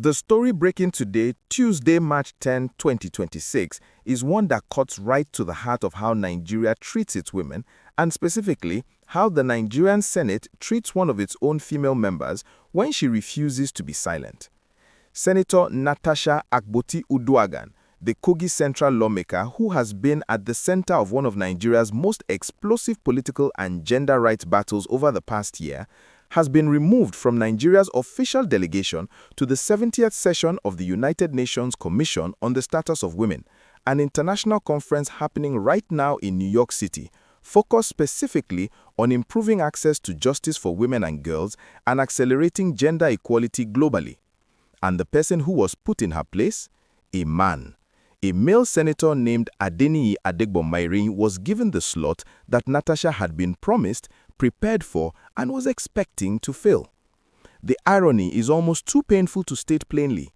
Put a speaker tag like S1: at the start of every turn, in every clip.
S1: The story breaking today, Tuesday, March 10, 2026, is one that cuts right to the heart of how Nigeria treats its women, and specifically, how the Nigerian Senate treats one of its own female members when she refuses to be silent. Senator Natasha Akpoti-Uduaghan, the Kogi Central lawmaker who has been at the center of one of Nigeria's most explosive political and gender rights battles over the past year, has been removed from Nigeria's official delegation to the 70th session of the United Nations Commission on the Status of Women, an international conference happening right now in New York City, focused specifically on improving access to justice for women and girls and accelerating gender equality globally. And the person who was put in her place? A man. A male senator named Adeniyi Adegbomaire was given the slot that Natasha had been promised, prepared for, and was expecting to fill. The irony is almost too painful to state plainly.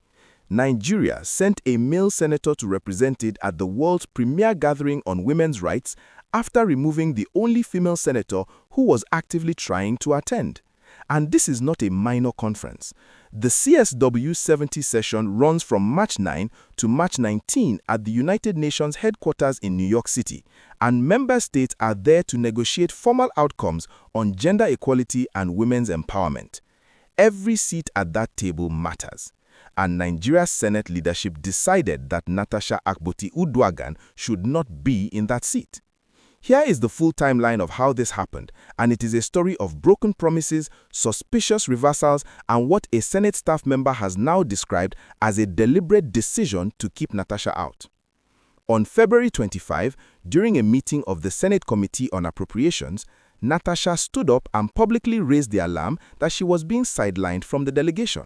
S1: Nigeria sent a male senator to represent it at the world's premier gathering on women's rights after removing the only female senator who was actively trying to attend. And this is not a minor conference. The CSW 70 session runs from March 9 to March 19 at the United Nations headquarters in New York City, and member states are there to negotiate formal outcomes on gender equality and women's empowerment. Every seat at that table matters, and Nigeria's Senate leadership decided that Natasha Akpoti-Uduaghan should not be in that seat. Here is the full timeline of how this happened, and it is a story of broken promises, suspicious reversals, and what a Senate staff member has now described as a deliberate decision to keep Natasha out. On February 25, during a meeting of the Senate Committee on Appropriations, Natasha stood up and publicly raised the alarm that she was being sidelined from the delegation.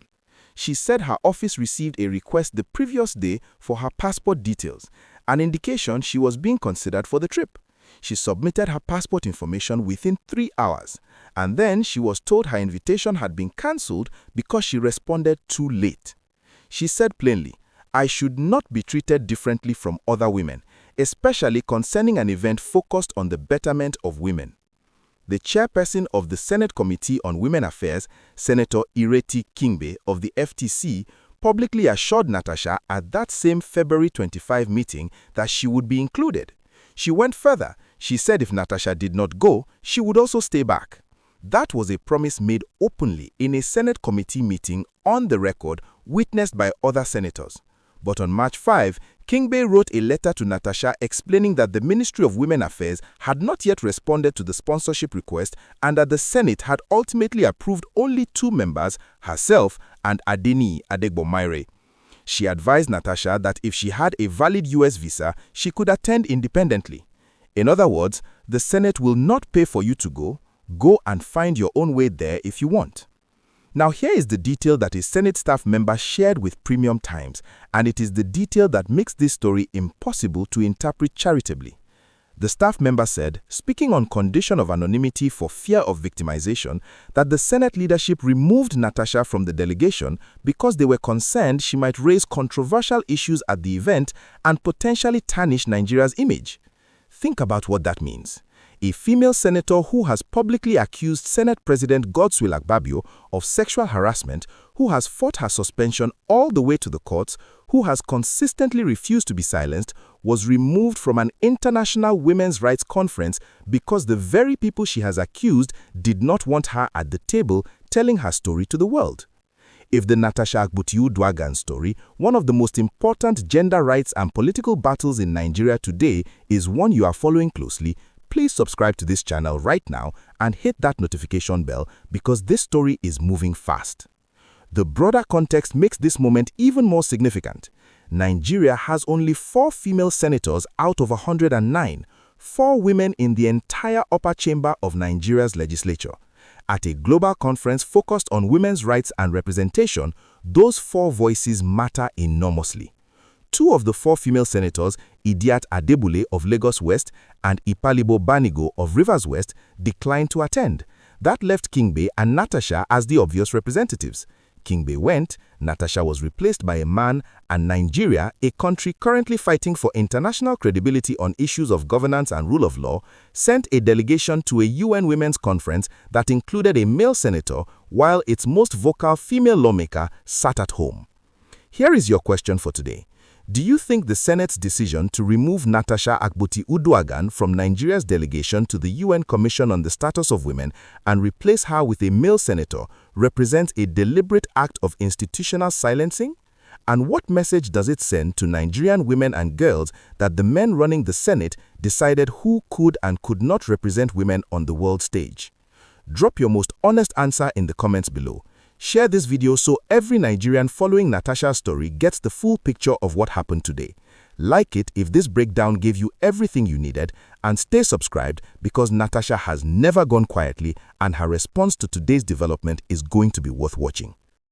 S1: She said her office received a request the previous day for her passport details, an indication she was being considered for the trip. She submitted her passport information within 3 hours, and then she was told her invitation had been cancelled because she responded too late. She said plainly, "I should not be treated differently from other women, especially concerning an event focused on the betterment of women." The chairperson of the Senate Committee on Women Affairs, Senator Ireti Kingbe of the FTC, publicly assured Natasha at that same February 25 meeting that she would be included. She went further. She said if Natasha did not go, she would also stay back. That was a promise made openly in a Senate committee meeting on the record, witnessed by other senators. But on March 5, Kingbe wrote a letter to Natasha explaining that the Ministry of Women Affairs had not yet responded to the sponsorship request and that the Senate had ultimately approved only 2 members, herself and Adeniyi Adegbomaire. She advised Natasha that if she had a valid US visa, she could attend independently. In other words, the Senate will not pay for you to go. Go and find your own way there if you want. Now here is the detail that a Senate staff member shared with Premium Times, and it is the detail that makes this story impossible to interpret charitably. The staff member said, speaking on condition of anonymity for fear of victimization, that the Senate leadership removed Natasha from the delegation because they were concerned she might raise controversial issues at the event and potentially tarnish Nigeria's image. Think about what that means. A female senator who has publicly accused Senate President Godswill Akpabio of sexual harassment, who has fought her suspension all the way to the courts, who has consistently refused to be silenced, was removed from an international women's rights conference because the very people she has accused did not want her at the table telling her story to the world. If the Natasha Akpoti-Uduaghan story, one of the most important gender rights and political battles in Nigeria today, is one you are following closely, please subscribe to this channel right now and hit that notification bell because this story is moving fast. The broader context makes this moment even more significant. Nigeria has only 4 female senators out of 109, 4 women in the entire upper chamber of Nigeria's legislature. At a global conference focused on women's rights and representation, those 4 voices matter enormously. 2 of the 4 female senators, Idiat Adebule of Lagos West and Ipalibo Banigo of Rivers West, declined to attend. That left Kingbe and Natasha as the obvious representatives. Kingbe went, Natasha was replaced by a man, and Nigeria, a country currently fighting for international credibility on issues of governance and rule of law, sent a delegation to a UN Women's Conference that included a male senator, while its most vocal female lawmaker sat at home. Here is your question for today. Do you think the Senate's decision to remove Natasha Akpoti-Uduaghan from Nigeria's delegation to the UN Commission on the Status of Women and replace her with a male senator represents a deliberate act of institutional silencing? And what message does it send to Nigerian women and girls that the men running the Senate decided who could and could not represent women on the world stage? Drop your most honest answer in the comments below. Share this video so every Nigerian following Natasha's story gets the full picture of what happened today. Like it if this breakdown gave you everything you needed, and stay subscribed because Natasha has never gone quietly and her response to today's development is going to be worth watching.